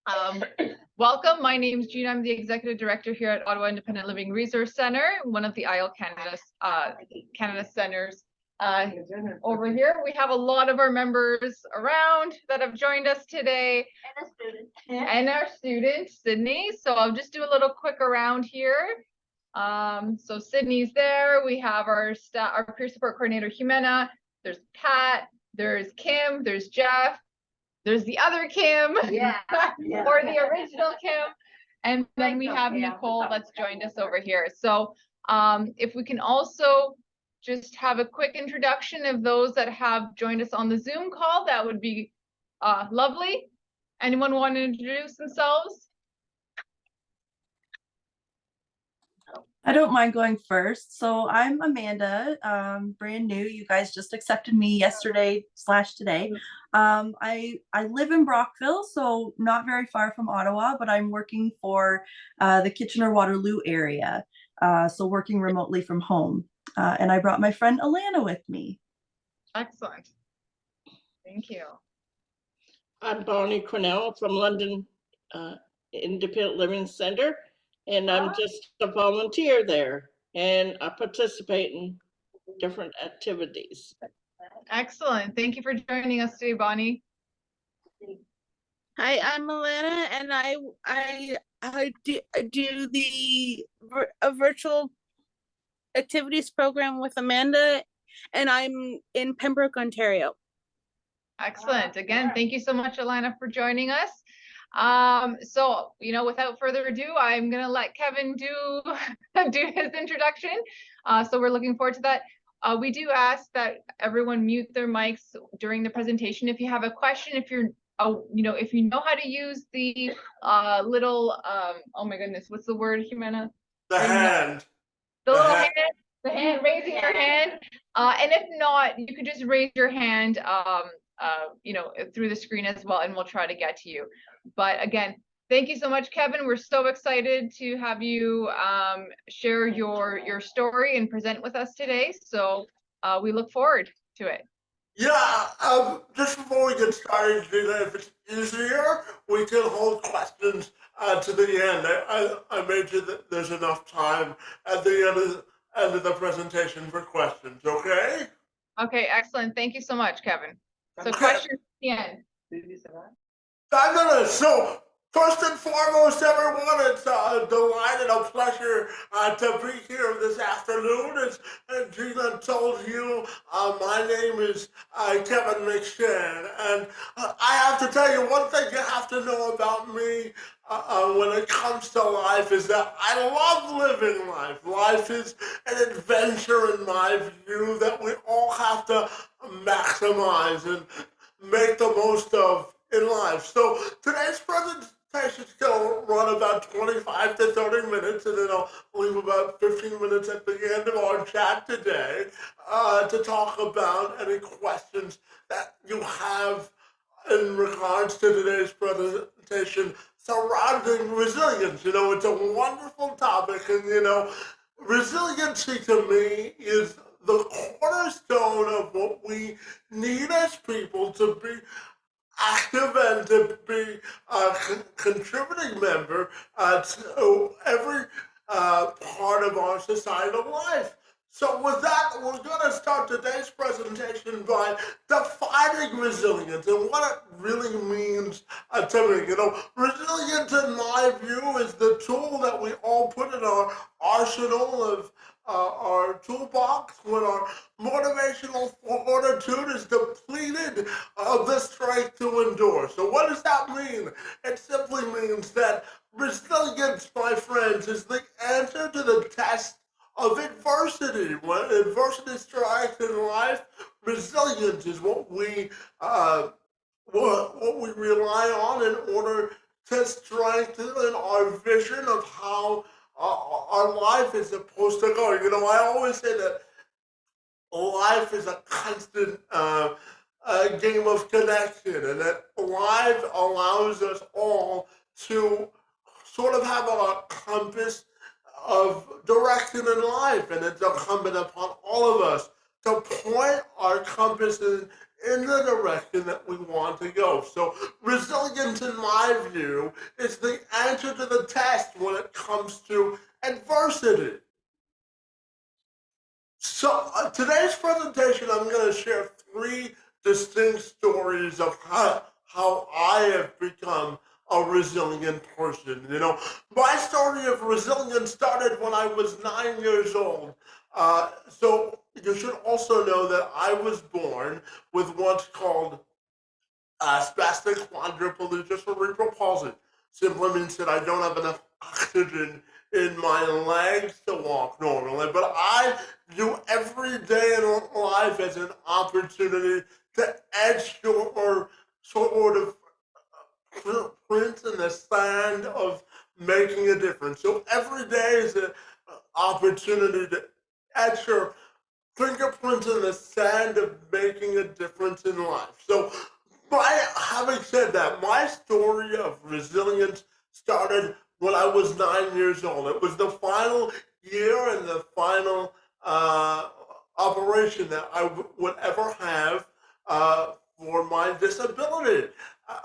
Um, Welcome. My name is Gina. I'm the Executive Director here at Ottawa Independent Living Resource Centre, one of the IL Canada centres. Over here, we have a lot of our members around that have joined us today. And a student. And our student, Sydney. So I'll just do a little quick around here. So Sydney's there. We have our peer support coordinator, Jimena. There's Pat. There's Kim. There's Jeff. There's the other Kim, Yeah. or the original Kim. And then we have Nicole that's joined us over here. So if we can also just have a quick introduction of those that have joined us on the Zoom call, that would be lovely. Anyone want to introduce themselves? I don't mind going first. So I'm Amanda, brand new. You guys just accepted me yesterday/today. I live in Brockville, so not very far from Ottawa, but I'm working for the Kitchener-Waterloo area, so working remotely from home. And I brought my friend Alana with me. Excellent. Thank you. I'm Bonnie Cornell from London Independent Living Centre, and I'm just a volunteer there, and I participate in different activities. Excellent. Thank you for joining us today, Bonnie. Hi, I'm Alana, and I do the virtual activities program with Amanda, and I'm in Pembroke, Ontario. Excellent. Again, thank you so much, Alana, for joining us. So, without further ado, I'm going to let Kevin do his introduction. So we're looking forward to that. We do ask that everyone mute their mics during the presentation. If you have a question, if you know how to use the little, oh my goodness, what's the word, Jimena? The hand. The hand, raising your hand. And if not, you could just raise your hand, through the screen as well, and we'll try to get to you. But again, thank you so much, Kevin. We're so excited to have you share your story and present with us today. So we look forward to it. Yeah, just before we get started, Gina, if it's easier, we can hold questions to the end. I made sure that there's enough time at the end of the presentation for questions, okay? Okay, excellent. Thank you so much, Kevin. So Okay. questions at the end. Fabulous. So first and foremost, everyone, it's a delight and a pleasure to be here this afternoon. As Gina told you, my name is Kevin McShan, and I have to tell you one thing you have to know about me when it comes to life is that I love living life. Life is an adventure in my view that we all have to maximize and make the most of in life. So today's presentation is going to run about 25 to 30 minutes, and then I'll leave about 15 minutes at the end of our chat today to talk about any questions that you have in regards to today's presentation surrounding resilience. It's a wonderful topic, and resiliency to me is the cornerstone of what we need as people to be active and to be a contributing member to every part of our societal life. So with that, we're going to start today's presentation by defining resilience and what it really means to me. Resilience, in my view, is the tool that we all put in our arsenal of our toolbox when our motivational fortitude is depleted of the strength to endure. So what does that mean? It simply means that resilience, my friends, is the answer to the test of adversity. When adversity strikes in life, resilience is what we rely on in order to strengthen our vision of how our life is supposed to go. I always say that life is a constant game of connection, and that life allows us all to sort of have a compass of direction in life, and it's incumbent upon all of us to point our compasses in the direction that we want to go. So resilience, in my view, is the answer to the test when it comes to adversity. So today's presentation, I'm going to share 3 distinct stories of how I have become a resilient person. You know, my story of resilience started when I was 9 years old. So you should also know that I was born with what's called spastic quadriplegia cerebral palsy. Simply means that I don't have enough oxygen in my legs to walk normally, but I view every day in life as an opportunity to edge or sort of print in the sand of making a difference. So every day is an opportunity to etch your fingerprints in the sand of making a difference in life. So, by having said that, my story of resilience started when I was 9 years old. It was the final year and the final operation that I would ever have for my disability.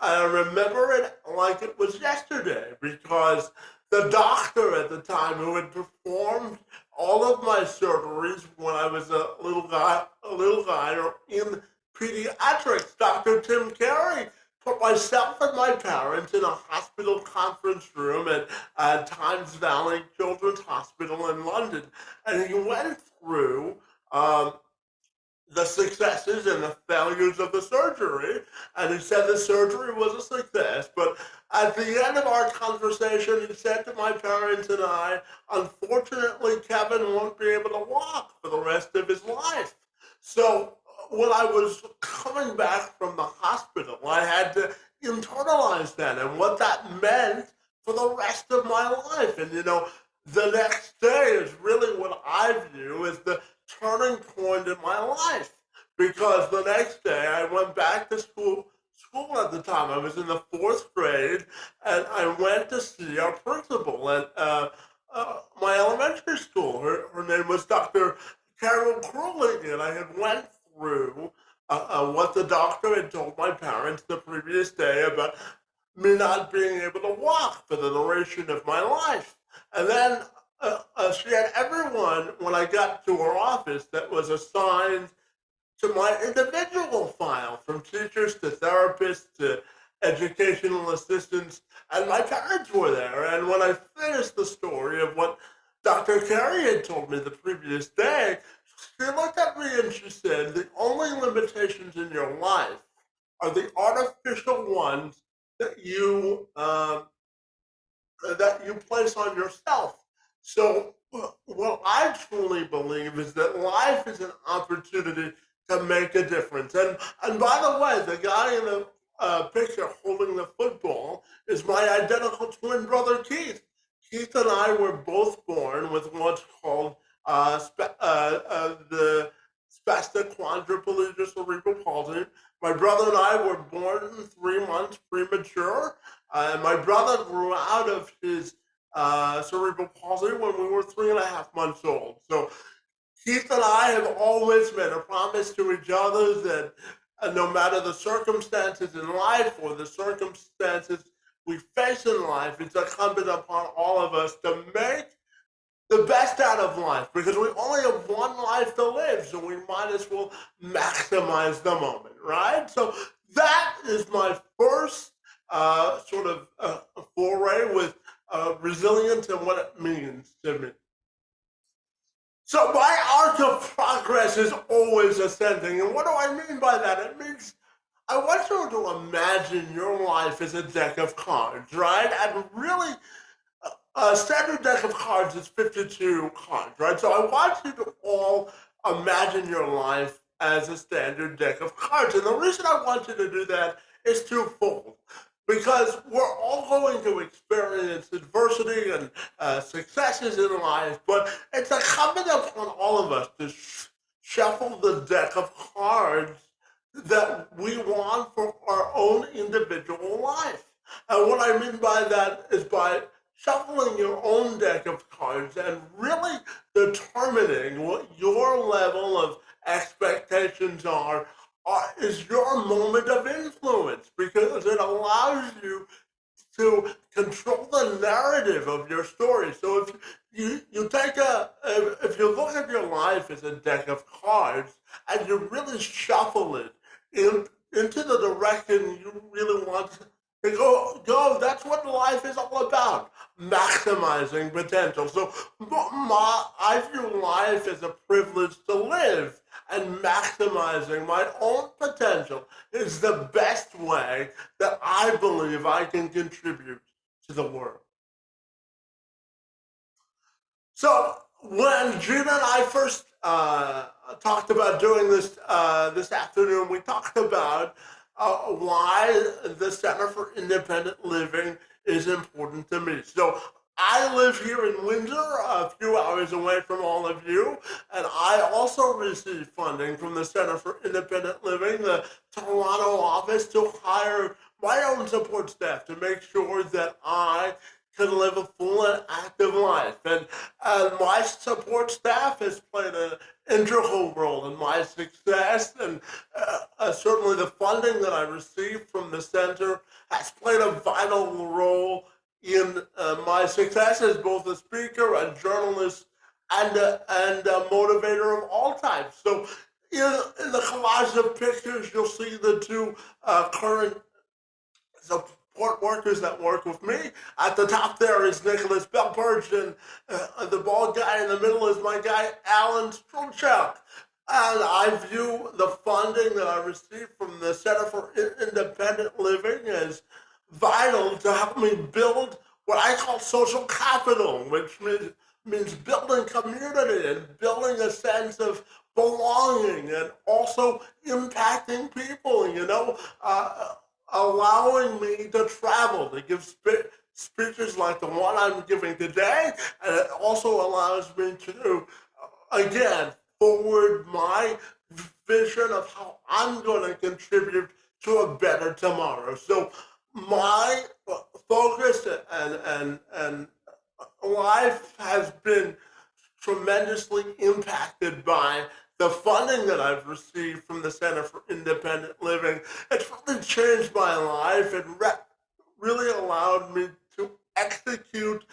I remember it like it was yesterday because the doctor at the time who had performed all of my surgeries when I was a little guy or in pediatrics, Dr. Tim Carey, put myself and my parents in a hospital conference room at Times Valley Children's Hospital in London. And he went through the successes and the failures of the surgery. And he said the surgery was a success. But at the end of our conversation, he said to my parents and I, unfortunately, Kevin won't be able to walk for the rest of his life. So when I was coming back from the hospital, I had to internalize that and what that meant for the rest of my life. And, you know, the next day is really what I view as the turning point in my life, because the next day I went back to school at the time. I was in the 4th grade, and I went to see our principal at my elementary school. Her name was Dr. Carol Crowley, and I had went through what the doctor had told my parents the previous day about me not being able to walk for the duration of my life. And then she had everyone, when I got to her office, that was assigned to my individual file, from teachers to therapists to educational assistants, and my parents were there. And when I finished the story of what Dr. Carey had told me the previous day, she looked at me and she said, the only limitations in your life are the artificial ones that you place on yourself. So what I truly believe is that life is an opportunity to make a difference. And by the way, the guy in the picture holding the football is my identical twin brother, Keith. Keith and I were both born with what's called the spastic quadriplegia cerebral palsy. My brother and I were born 3 months premature. My brother grew out of his cerebral palsy when we were 3.5 months old. So Keith and I have always made a promise to each other that no matter the circumstances in life or the circumstances we face in life, it's incumbent upon all of us to make the best out of life, because we only have one life to live, so we might as well maximize the moment, right? So that is my first sort of foray with resilience and what it means to me. So my arc of progress is always ascending. And what do I mean by that? It means I want you to imagine your life as a deck of cards, right? And really, a standard deck of cards is 52 cards, right? So I want you to all imagine your life as a standard deck of cards. And the reason I want you to do that is twofold. Because we're all going to experience adversity and successes in life, but it's incumbent upon all of us to shuffle the deck of cards that we want for our own individual life. And what I mean by that is by shuffling your own deck of cards and really determining what your level of expectations is your moment of influence, because it allows you to control the narrative of your story. So if you take if you look at your life as a deck of cards and you really shuffle it into the direction you really want to go, that's what life is all about, maximizing potential. So I view life as a privilege to live, and maximizing my own potential is the best way that I believe I can contribute to the world. So when Gina and I first talked about doing this this afternoon, we talked about why the Center for Independent Living is important to me. So I live here in Windsor, a few hours away from all of you, and I also receive funding from the Center for Independent Living, the Toronto office, to hire my own support staff to make sure that I can live a full and active life. And my support staff has played an integral role in my success, and certainly the funding that I received from the center has played a vital role in my success as both a speaker, a journalist, and a motivator of all types. So in the collage of pictures, you'll see the two current support workers that work with me. At the top there is Nicholas Belperch, and the bald guy in the middle is my guy, Alan Strelchuk. And I view the funding that I received from the Center for Independent Living as vital to help me build what I call social capital, which means building community and building a sense of belonging, and also impacting people, allowing me to travel, to give speeches like the one I'm giving today. And it also allows me to, again, forward my vision of how I'm going to contribute to a better tomorrow. So my focus and life has been tremendously impacted by the funding that I've received from the Center for Independent Living. It's really changed my life and really allowed me to execute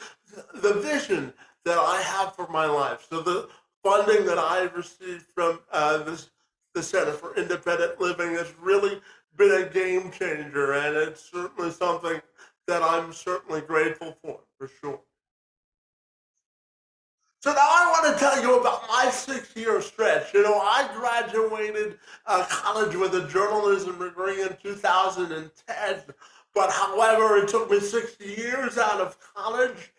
the vision that I have for my life. So the funding that I received from the Center for Independent Living has really been a game changer, and it's certainly something that I'm certainly grateful for sure. So now I want to tell you about my 6-year stretch. I graduated college with a journalism degree in 2010, but however, it took me 6 years out of college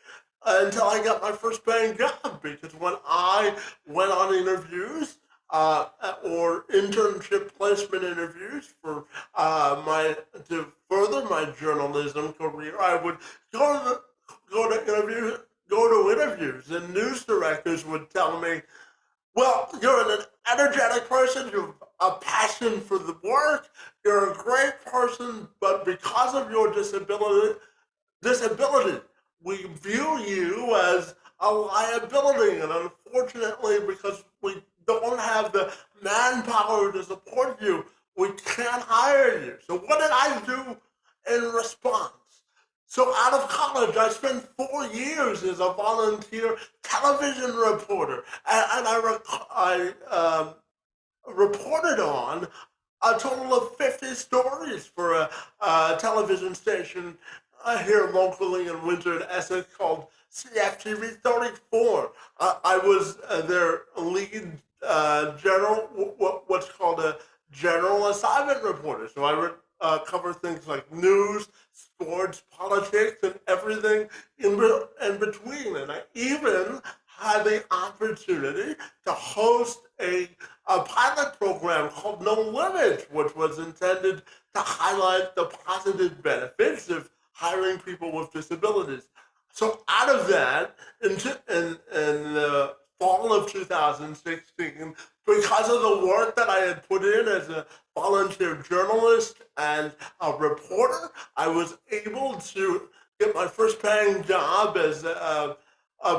until I got my first paying job, because when I went on interviews or internship placement interviews to further my journalism career, I would go to interviews, and news directors would tell me, well, you're an energetic person, you have a passion for the work, you're a great person, but because of your disability, we view you as a liability. And unfortunately, because we don't have the manpower to support you, we can't hire you. So what did I do in response? So out of college, I spent 4 years as a volunteer television reporter, and I reported on a total of 50 stories for a television station here locally in Windsor and Essex called CFTV 34. I was their lead what's called a general assignment reporter. So I would cover things like news, sports, politics, and everything in between. And I even had the opportunity to host a pilot program called No Limits, which was intended to highlight the positive benefits of hiring people with disabilities. So out of that, in the fall of 2016, because of the work that I had put in as a volunteer journalist and a reporter, I was able to get my first paying job as a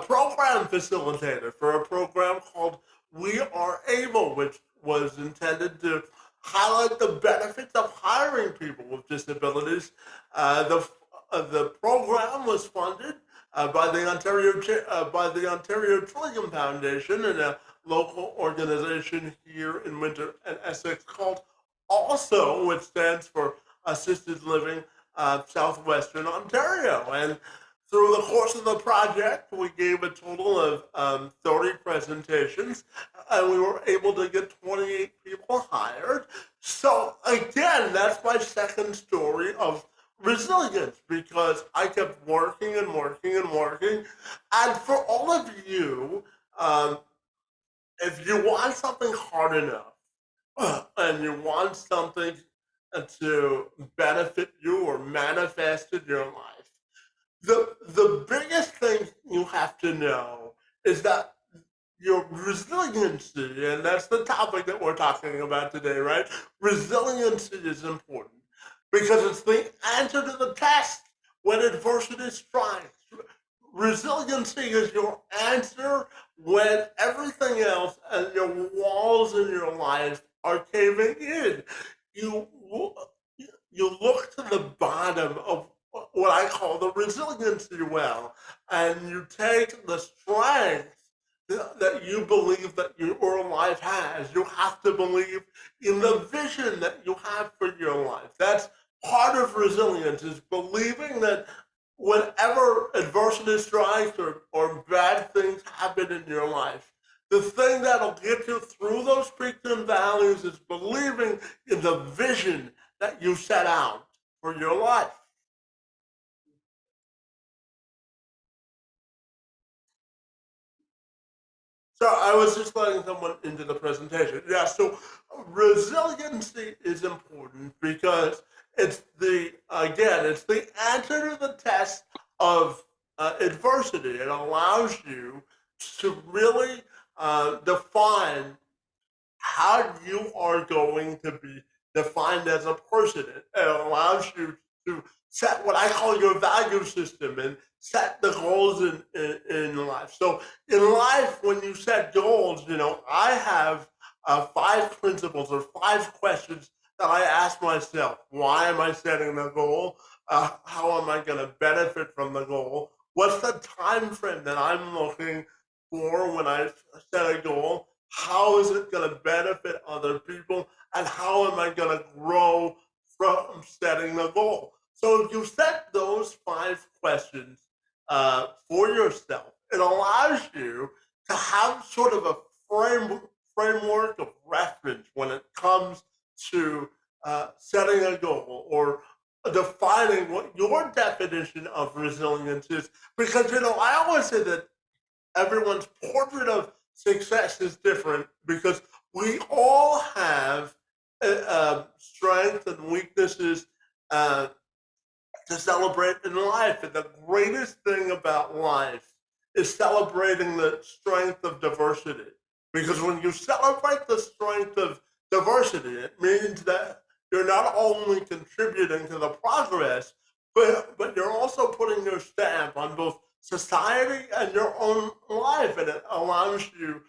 program facilitator for a program called We Are Able, which was intended to highlight the benefits of hiring people with disabilities. The program was funded by the Ontario Trillium Foundation and a local organization here in Windsor and Essex called ALSO, which stands for Assisted Living Southwestern Ontario. And through the course of the project, we gave a total of 30 presentations, and we were able to get 28 people hired. So again, that's my second story of resilience, because I kept working and working and working. And for all of you, if you want something hard enough and you want something to benefit you or manifest in your life, the biggest thing you have to know is that your resiliency, and that's the topic that we're talking about today, right? Resiliency is important because it's the answer to the test when adversity strikes. Resiliency is your answer when everything else and your walls in your life are caving in. You you look to the bottom of what I call the resiliency well, and you take the strength that you believe that your life has. You have to believe in the vision that you have for your life. That's part of resilience, is believing that whenever adversity strikes or bad things happen in your life, the thing that'll get you through those peaks and valleys is believing in the vision that you set out for your life. So I was just letting someone into the presentation. Yeah, so resiliency is important because it's the answer to the test of adversity. It allows you to really define how you are going to be defined as a person. It allows you to set what I call your value system and set the goals in life. So in life, when you set goals, I have 5 principles or 5 questions that I ask myself. Why am I setting the goal? How am I going to benefit from the goal? What's the time frame that I'm looking for when I set a goal? How is it going to benefit other people? And how am I going to grow from setting the goal? So if you set those 5 questions for yourself, it allows you to have sort of a framework of reference when it comes to setting a goal or defining what your definition of resilience is. Because, I always say that everyone's portrait of success is different because we all have strengths and weaknesses to celebrate in life. And the greatest thing about life is celebrating the strength of diversity. Because when you celebrate the strength of diversity, it means that you're not only contributing to the progress, but you're also putting your stamp on both society and your own life, and it allows you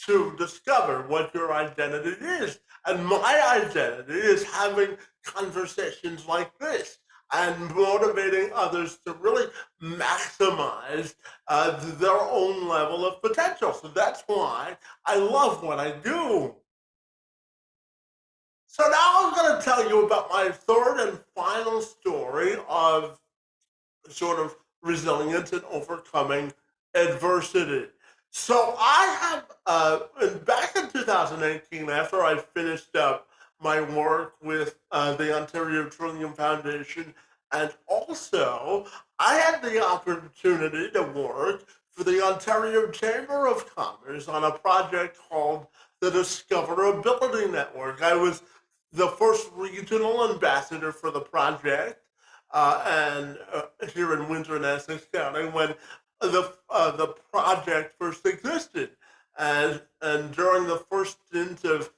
to discover what your identity is. And my identity is having conversations like this and motivating others to really maximize their own level of potential. So that's why I love what I do. So now I'm going to tell you about my third and final story of sort of resilience and overcoming adversity. So I have, back in 2018, after I finished up my work with the Ontario Trillium Foundation, and also I had the opportunity to work for the Ontario Chamber of Commerce on a project called the Discoverability Network. I was the first regional ambassador for the project, and here in Windsor and Essex County when the project first existed, and during the first stint of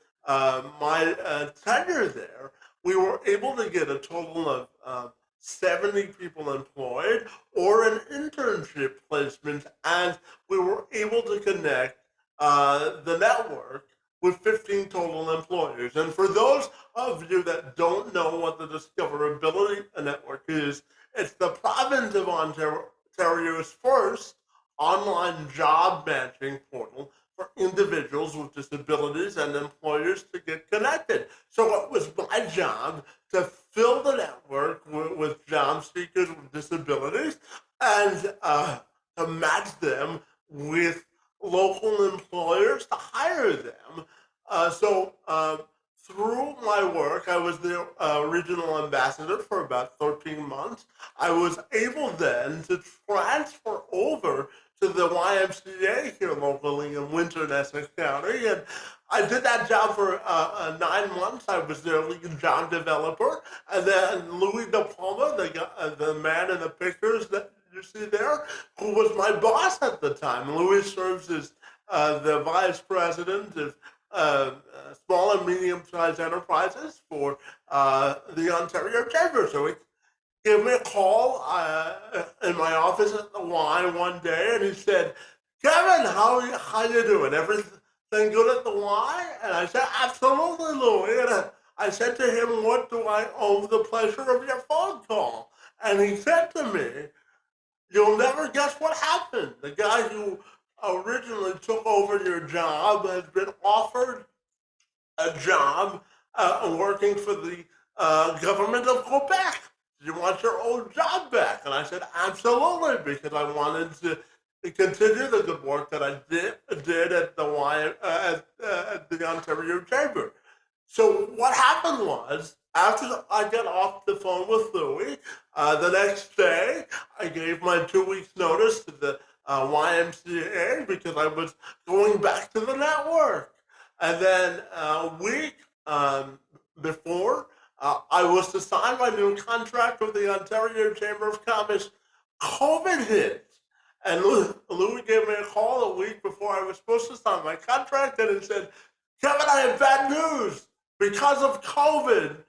my tenure there, we were able to get a total of 70 people employed or an internship placement, and we were able to connect the network with 15 total Ontario's first online job matching portal for individuals with disabilities and employers to get connected. So it was my job to fill the network with job seekers with disabilities and to match them with local employers to hire them. Through my work, I was the regional ambassador for about 13 months. I was able then to transfer over to the YMCA here locally in Windsor, Essex County. And I did that job for 9 months. I was their lead job developer. And then Louis De Palma, the man in the pictures that you see there, who was my boss at the time. Louis serves as the vice president of small and medium-sized enterprises for the Ontario Chamber. So he gave me a call in my office at the Y one day, and he said, "Kevin, how you doing? Everything good at the Y?" And I said, "Absolutely, Louis." And I said to him, "What do I owe the pleasure of your phone call?" And he said to me, "You'll never guess what happened. The guy who originally took over your job has been offered a job working for the government of Quebec. Do you want your old job back?" And I said, "Absolutely," because I wanted to continue the good work that I did at the Ontario Chamber. So what happened was, after I got off the phone with Louis, the next day I gave my 2 weeks notice to the YMCA because I was going back to the network. And then a week before I was to sign my new contract with the Ontario Chamber of Commerce, COVID hit. And Louis gave me a call a week before I was supposed to sign my contract, and he said, "Kevin, I have bad news. Because of COVID,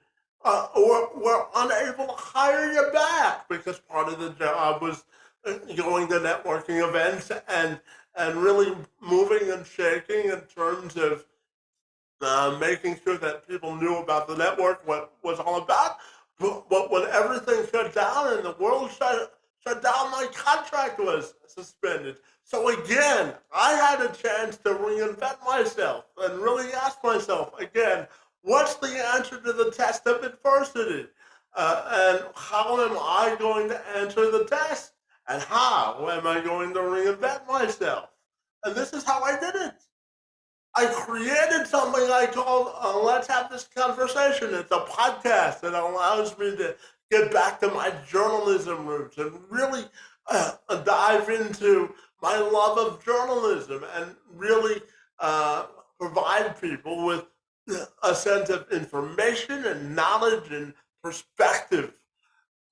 we're unable to hire you back," because part of the job was going to networking events and really moving and shaking in terms of making sure that people knew about the network, what it was all about. But when everything shut down and the world shut down, my contract was suspended. So again, I had a chance to reinvent myself and really ask myself again, what's the answer to the test of adversity? And how am I going to answer the test? And how am I going to reinvent myself? And this is how I did it. I created something I called Let's Have This Conversation. It's a podcast that allows me to get back to my journalism roots and really dive into my love of journalism and really provide people with a sense of information and knowledge and perspective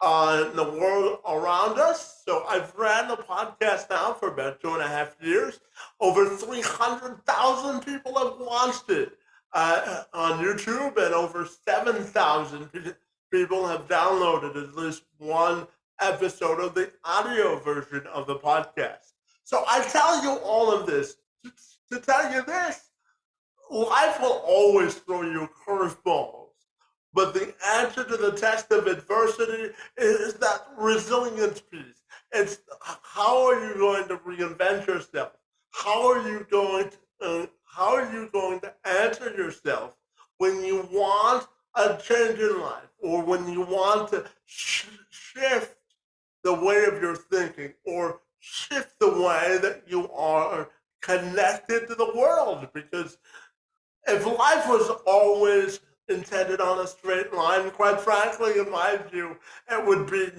on the world around us. So I've ran the podcast now for about 2.5 years. Over 300,000 people have watched it on YouTube, and over 7,000 people have downloaded at least one episode of the audio version of the podcast. So I tell you all of this to tell you this. Life will always throw you curveballs, but the answer to the test of adversity is that resilience piece. It's how are you going to reinvent yourself? How are you going to answer yourself when you want a change in life, or when you want to shift the way of your thinking, or shift the way that you are connected to the world? Because if life was always intended on a straight line, quite frankly, in my view, it would be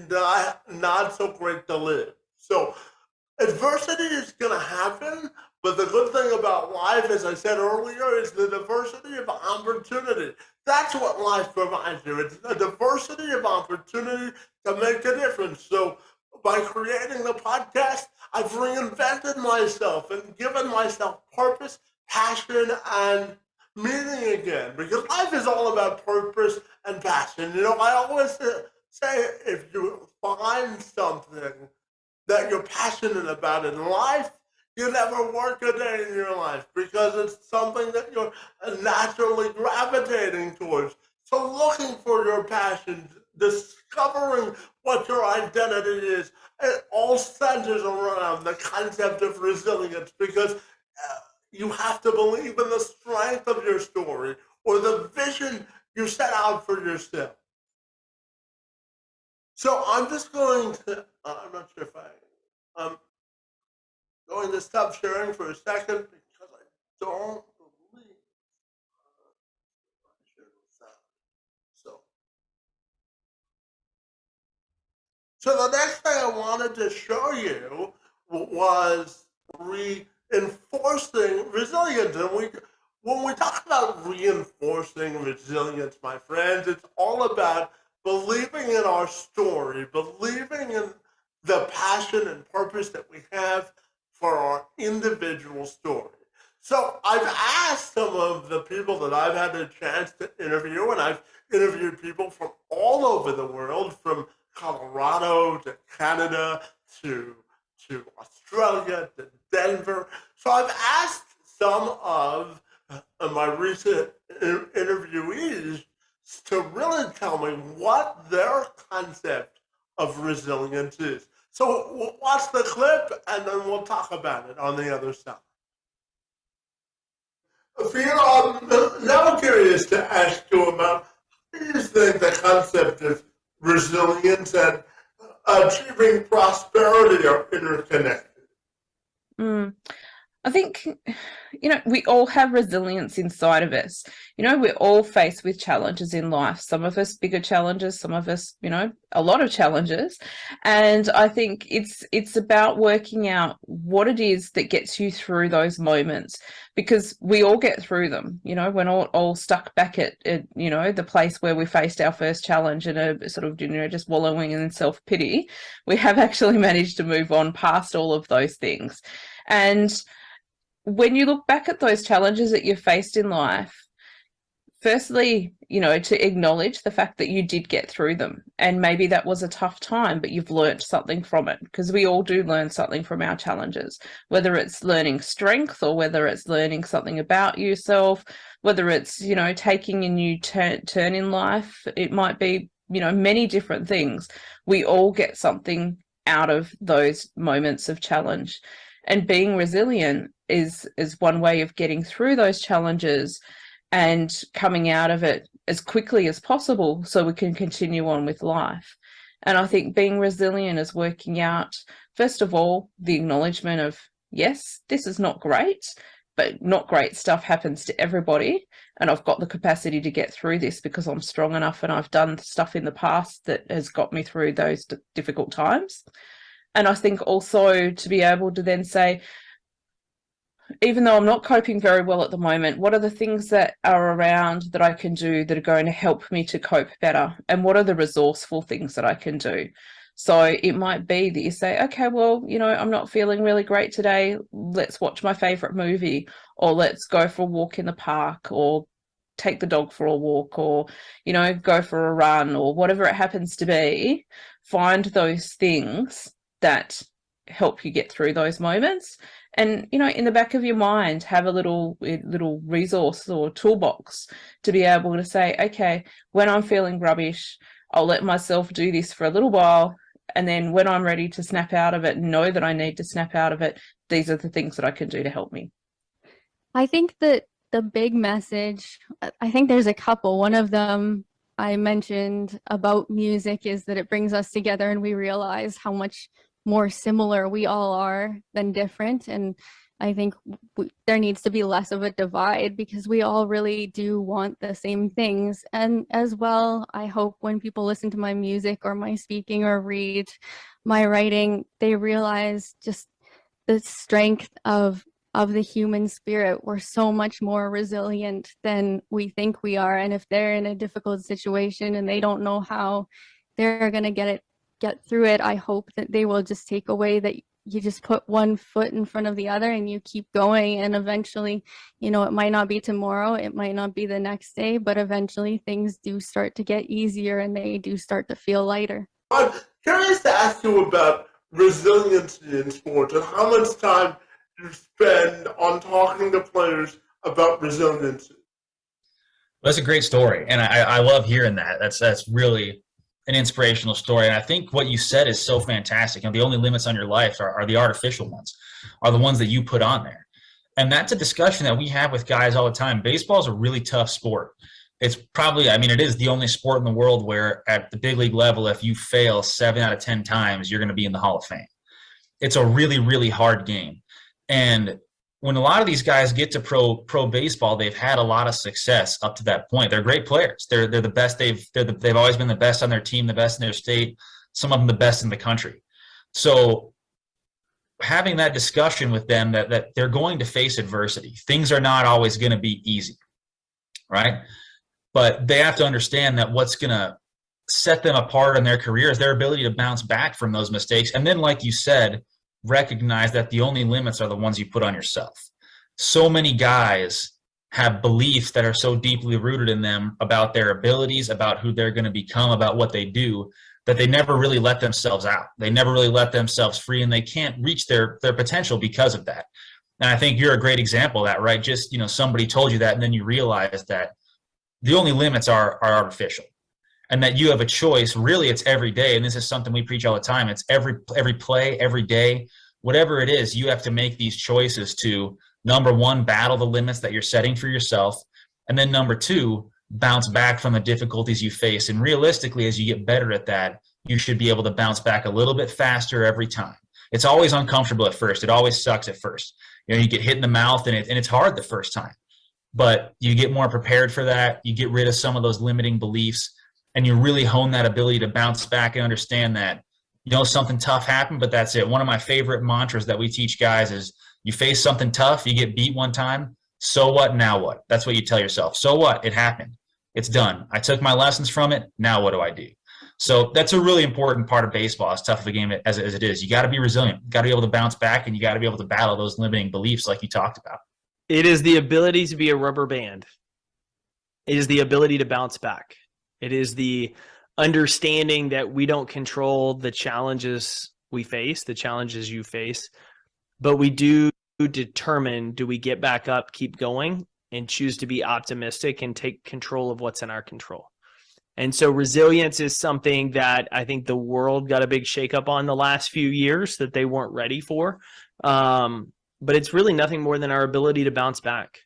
not so great to live. So adversity is going to happen, but the good thing about life, as I said earlier, is the diversity of opportunity. That's what life provides you. It's a diversity of opportunity to make a difference. So by creating the podcast, I've reinvented myself and given myself purpose, passion, and meaning again, because life is all about purpose and passion. You know, I always say, if you find something that you're passionate about in life, you never work a day in your life, because it's something that you're naturally gravitating towards. So looking for your passion discovering what your identity is. It all centers around the concept of resilience, because you have to believe in the strength of your story or the vision you set out for yourself. So I'm just going to, I'm not sure if I'm going to stop sharing for a second because I don't believe I shared with that. So the next thing I wanted to show you was reinforcing resilience. And when we talk about reinforcing resilience, my friends, it's all about believing in our story, believing in the passion and purpose that we have for our individual story. So I've asked some of the people that I've had a chance to interview, and I've interviewed people from all over the world, from Colorado to Canada to Australia to Denver. So I've asked some of my recent interviewees to really tell me what their concept of resilience is. So we'll watch the clip and then we'll talk about it on the other side. Fiona, I'm now curious to ask you about, how do you think the concept of resilience and achieving prosperity are interconnected? I think, we all have resilience inside of us. We're all faced with challenges in life. Some of us bigger challenges, some of us, a lot of challenges. And I think it's about working out what it is that gets you through those moments, because we all get through them. We're not all stuck back at the place where we faced our first challenge and are sort of, just wallowing in self-pity. We have actually managed to move on past all of those things. And when you look back at those challenges that you've faced in life, firstly, to acknowledge the fact that you did get through them, and maybe that was a tough time, but you've learned something from it, because we all do learn something from our challenges, whether it's learning strength or whether it's learning something about yourself, whether it's, taking a new turn in life. It might be, many different things. We all get something out of those moments of challenge. And being resilient is one way of getting through those challenges and coming out of it as quickly as possible so we can continue on with life. And I think being resilient is working out, first of all, the acknowledgement of, yes, this is not great, but not great stuff happens to everybody. And I've got the capacity to get through this because I'm strong enough and I've done stuff in the past that has got me through those difficult times. And I think also to be able to then say, even though I'm not coping very well at the moment, what are the things that are around that I can do that are going to help me to cope better? And what are the resourceful things that I can do? So it might be that you say, okay, well, I'm not feeling really great today. Let's watch my favorite movie, or let's go for a walk in the park, or take the dog for a walk, or, go for a run, or whatever it happens to be. Find those things that help you get through those moments. And, in the back of your mind, have a little resource or toolbox to be able to say, okay, when I'm feeling rubbish, I'll let myself do this for a little while. And then when I'm ready to snap out of it, know that I need to snap out of it, these are the things that I can do to help me. I think that the big message, I think there's a couple. One of them I mentioned about music is that it brings us together and we realize how much more similar we all are than different. And I think there needs to be less of a divide, because we all really do want the same things. And as well, I hope when people listen to my music or my speaking or read my writing, they realize just the strength of the human spirit. We're so much more resilient than we think we are. And if they're in a difficult situation and they don't know how they're going to get through it, I hope that they will just take away that you just put one foot in front of the other and you keep going. And eventually, it might not be tomorrow, it might not be the next day, but eventually things do start to get easier and they do start to feel lighter. I'm curious to ask you about resiliency in sports and how much time you spend on talking to players about resiliency. Well, that's a great story, and I love hearing that. That's really an inspirational story. And I think what you said is so fantastic. The only limits on your life are the artificial ones, are the ones that you put on there. And that's a discussion that we have with guys all the time. Baseball is a really tough sport. It's probably, it is the only sport in the world where at the big league level, if you fail 7 out of 10 times, you're going to be in the Hall of Fame. It's a really, really hard game. And when a lot of these guys get to pro baseball, they've had a lot of success up to that point. They're great players. They're the best. They've always been the best on their team, the best in their state, some of them the best in the country. So having that discussion with them that they're going to face adversity. Things are not always going to be easy, right? But they have to understand that what's going to set them apart in their career is their ability to bounce back from those mistakes. And then, like you said, recognize that the only limits are the ones you put on yourself. So many guys have beliefs that are so deeply rooted in them about their abilities, about who they're going to become, about what they do, that they never really let themselves out. They never really let themselves free, and they can't reach their potential because of that. And I think you're a great example of that, right? Just, somebody told you that, and then you realize that the only limits are artificial, and that you have a choice. Really, it's every day. And this is something we preach all the time. It's every play, every day, whatever it is, you have to make these choices to, number one, battle the limits that you're setting for yourself. And then number two, bounce back from the difficulties you face. And realistically, as you get better at that, you should be able to bounce back a little bit faster every time. It's always uncomfortable at first. It always sucks at first. You get hit in the mouth, and it's hard the first time. But you get more prepared for that. You get rid of some of those limiting beliefs, and you really hone that ability to bounce back and understand that, something tough happened, but that's it. One of my favorite mantras that we teach guys is, you face something tough, you get beat one time, so what, now what? That's what you tell yourself. So what? It happened. It's done. I took my lessons from it. Now what do I do? So that's a really important part of baseball, as tough of a game as it is. You got to be resilient. You got to be able to bounce back, and you got to be able to battle those limiting beliefs like you talked about. It is the ability to be a rubber band. It is the ability to bounce back. It is the understanding that we don't control the challenges we face, the challenges you face, but we do determine, do we get back up, keep going, and choose to be optimistic and take control of what's in our control. And so resilience is something that I think the world got a big shakeup on the last few years that they weren't ready for. But it's really nothing more than our ability to bounce back.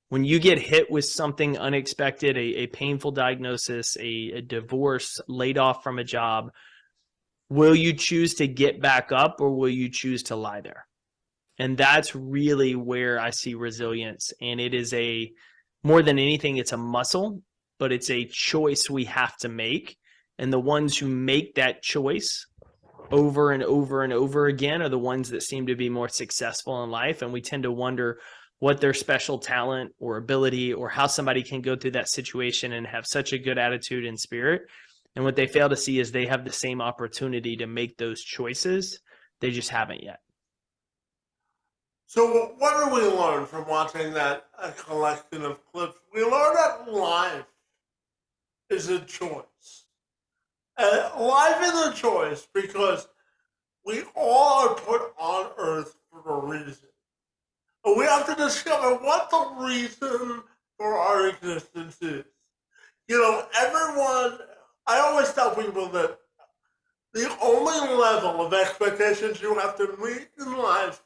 When you get hit with something unexpected, a painful diagnosis, a divorce, laid off from a job, will you choose to get back up, or will you choose to lie there? And that's really where I see resilience. And it is more than anything, it's a muscle, but it's a choice we have to make. And the ones who make that choice over and over and over again are the ones that seem to be more successful in life. And we tend to wonder what their special talent or ability, or how somebody can go through that situation and have such a good attitude and spirit. And what they fail to see is they have the same opportunity to make those choices. They just haven't yet. So what do we learn from watching that collection of clips? We learn that life is a choice. Life is a choice because we all are put on earth for a reason. And we have to discover what the reason for our existence is. Everyone, I always tell people that the only level of expectations you have to meet in life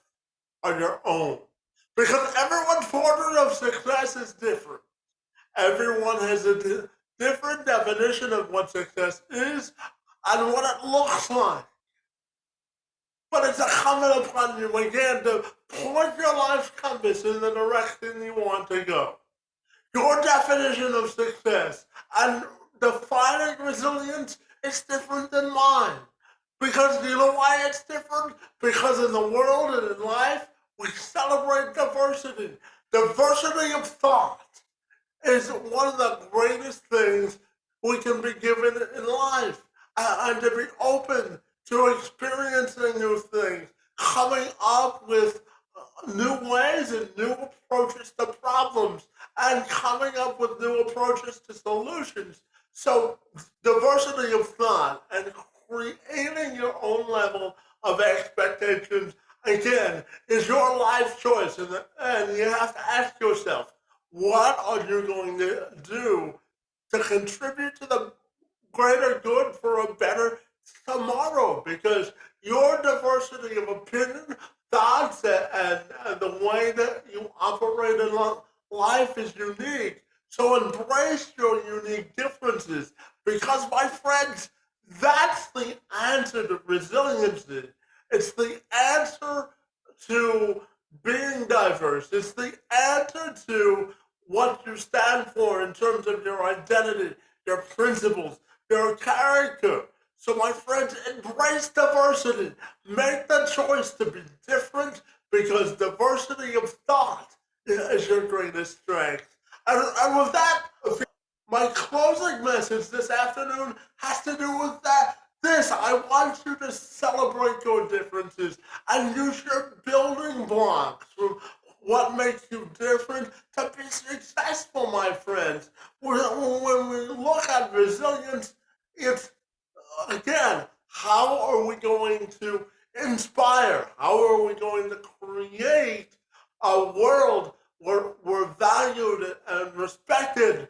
are your own. Because everyone's order of success is different. Everyone has a different definition of what success is and what it looks like. But it's incumbent upon you, again, to point your life's compass in the direction you want to go. Your definition of success and defining resilience is different than mine. Because you know why it's different? Because in the world and in life, we celebrate diversity. Diversity of thought is one of the greatest things we can be given in life. And to be open to experiencing new things, coming up with new ways and new approaches to problems, and coming up with new approaches to solutions. So diversity of thought and creating your own level of expectations, again, is your life choice. And you have to ask yourself, what are you going to do to contribute to the greater good for a better tomorrow, because your diversity of opinion, thoughts, and the way that you operate in life is unique. So embrace your unique differences, because, my friends, that's the answer to resiliency. It's the answer to being diverse. It's the answer to what you stand for in terms of your identity, your principles, your character. So, my friends, embrace diversity. Make the choice to be different, because diversity of thought is your greatest strength. And with that, my closing message this afternoon has to do with that. I want you to celebrate your differences and use your building blocks from what makes you different to be successful, my friends. When we look at resilience, it's, again, how are we going to inspire? How are we going to create a world where we're valued and respected?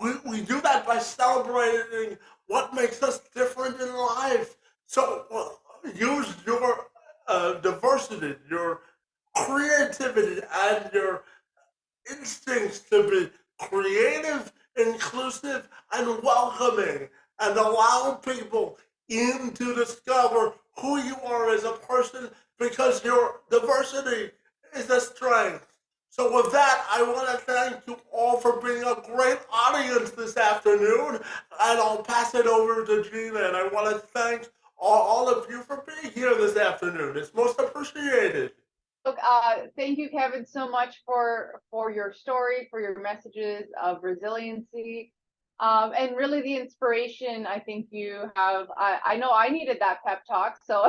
We do that by celebrating what makes us different in life. So use your diversity, your creativity, and your instincts to be creative, inclusive, and welcoming, and allow people in to discover who you are as a person, because your diversity is a strength. So with that, I want to thank you all for being a great audience this afternoon, and I'll pass it over to Gina, and I want to thank all of you for being here this afternoon. It's most appreciated. Look, thank you, Kevin, so much for your story, for your messages of resiliency, and really the inspiration. I think you have. I know I needed that pep talk, so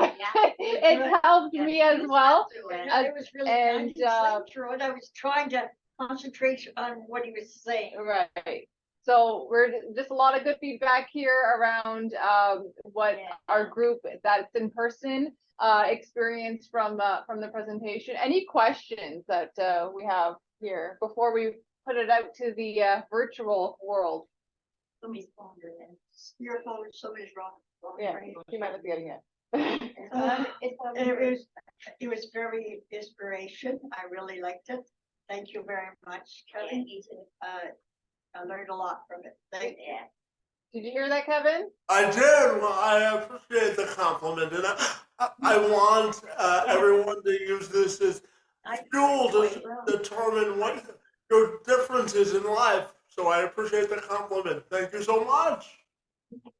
it helped me as well. It was really and through it. I was trying to concentrate on what he was saying. Right. So we're just a lot of good feedback here around what our group that's in person experience from the presentation. Any questions that we have here before we put it out to the virtual world? Somebody's phone in. Your phone, somebody's wrong. Yeah, you might not be getting it. It was very inspiration. I really liked it. Thank you very much, Kevin. I learned a lot from it. Thank you. Did you hear that, Kevin? I did. Well, I appreciate the compliment, and I want everyone to use this as fuel to determine what your differences in life. So I appreciate the compliment. Thank you so much.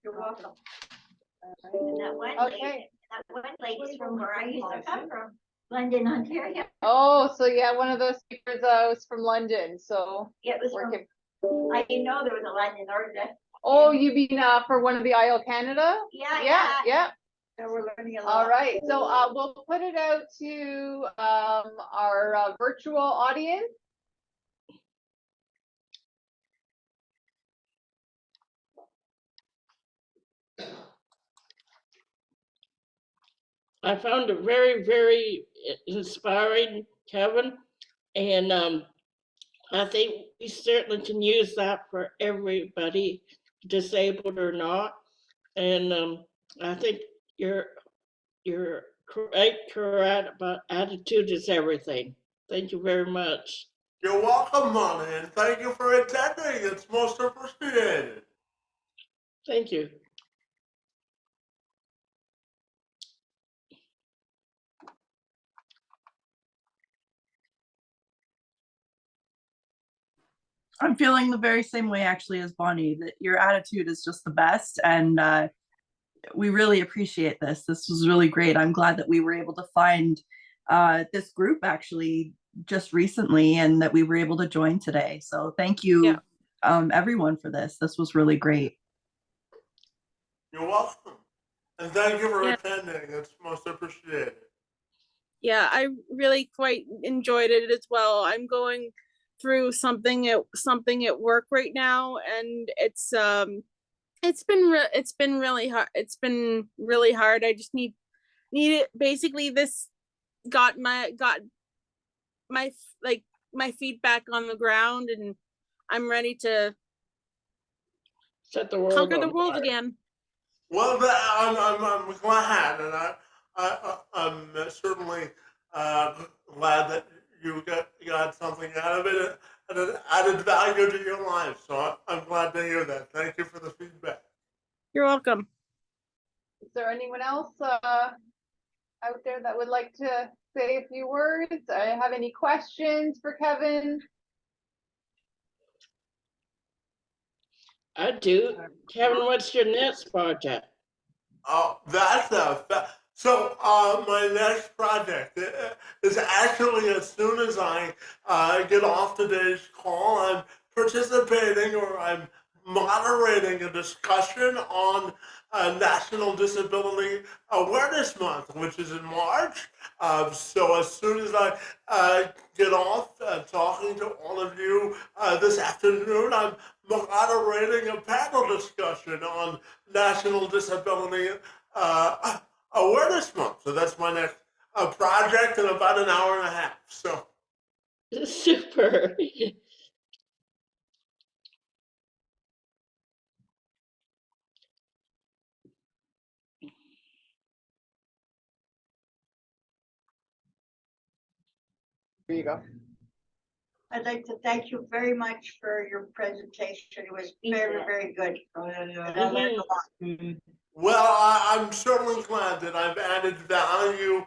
You're welcome. And that one lady's from where I used to come from, London, Ontario. Oh, so yeah, one of those speakers was from London. So It was working. I didn't know there was a London order. Oh, you mean for one of the IO Canada? Yeah. Yeah. And we're learning a lot. All right, so we'll put it out to our virtual audience. I found it very, very inspiring, Kevin, and I think we certainly can use that for everybody, disabled or not. And I think you're correct about attitude is everything. Thank you very much. You're welcome, Molly, and thank you for attending. It's most appreciated. Thank you. I'm feeling the very same way actually as Bonnie, that your attitude is just the best, and we really appreciate this. This was really great. I'm glad that we were able to find this group actually just recently, and that we were able to join today. So thank you, everyone, for this. This was really great. You're welcome. And thank you for attending. It's most appreciated. Yeah, I really quite enjoyed it as well. I'm going through something at work right now, and it's been really hard. It's been really hard. I just need it. Basically, this got my feet back on the ground, and I'm ready to Set the world Conquer the on world fire. again. Well, I'm glad, and I'm certainly glad that you got something out of it and it added value to your life. So I'm glad to hear that. Thank you for the feedback. You're welcome. Is there anyone else out there that would like to say a few words? Have any questions for Kevin? I do. Kevin, what's your next project? Oh, so my next project is actually as soon as I get off today's call, I'm participating or I'm moderating a discussion on National Disability Awareness Month, which is in March. So as soon as I get off talking to all of you this afternoon, I'm moderating a panel discussion on National Disability Awareness Month. So that's my next project in about an hour and a half. So Super. Here you go. I'd like to thank you very much for your presentation. It was very, very good. And I learned a lot. well, I'm certainly glad that I've added value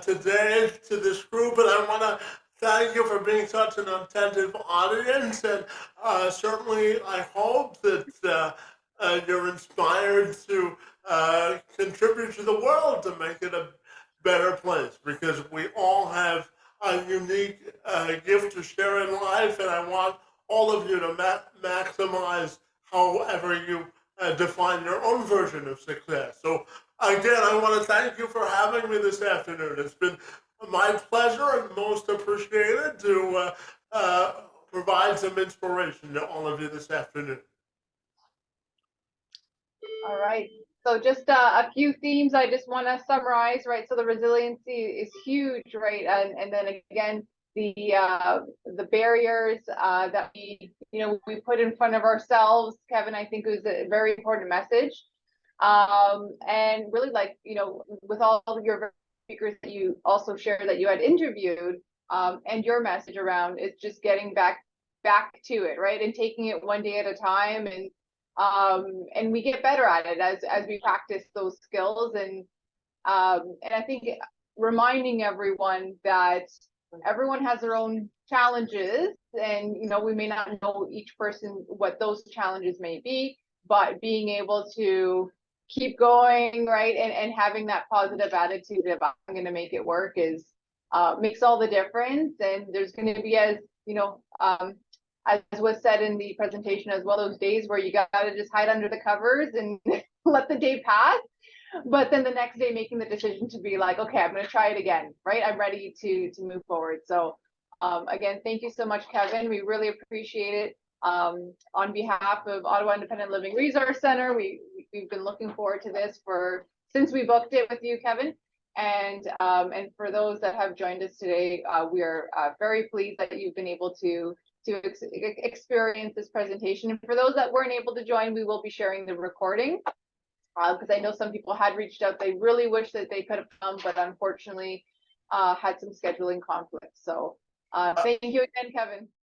today to this group, and I want to thank you for being such an attentive audience. And certainly, I hope that you're inspired to contribute to the world to make it a better place, because we all have a unique gift to share in life, and I want all of you to maximize however you define your own version of success. So again, I want to thank you for having me this afternoon. It's been my pleasure and most appreciated to provide some inspiration to all of you this afternoon. All right. So just a few themes I just want to summarize, right? So the resiliency is huge, right? And then again, the barriers that we put in front of ourselves, Kevin, I think was a very important message. And really, with all of your speakers that you also shared that you had interviewed, and your message around is just getting back to it, right? And taking it one day at a time, and we get better at it as we practice those skills. And I think reminding everyone that everyone has their own challenges, and we may not know each person what those challenges may be, but being able to keep going, right, and having that positive attitude of I'm going to make it work is makes all the difference. And there's going to be, as was said in the presentation as well, those days where you got to just hide under the covers and let the day pass. But then the next day making the decision to be like, okay, I'm going to try it again, right? I'm ready to move forward. So again, thank you so much, Kevin. We really appreciate it. On behalf of Ottawa Independent Living Resource Center, we've been looking forward to this since we booked it with you, Kevin. And for those that have joined us today, we are very pleased that you've been able to experience this presentation. And for those that weren't able to join, we will be sharing the recording, because I know some people had reached out. They really wish that they could have come, but unfortunately had some scheduling conflicts. So thank you again, Kevin.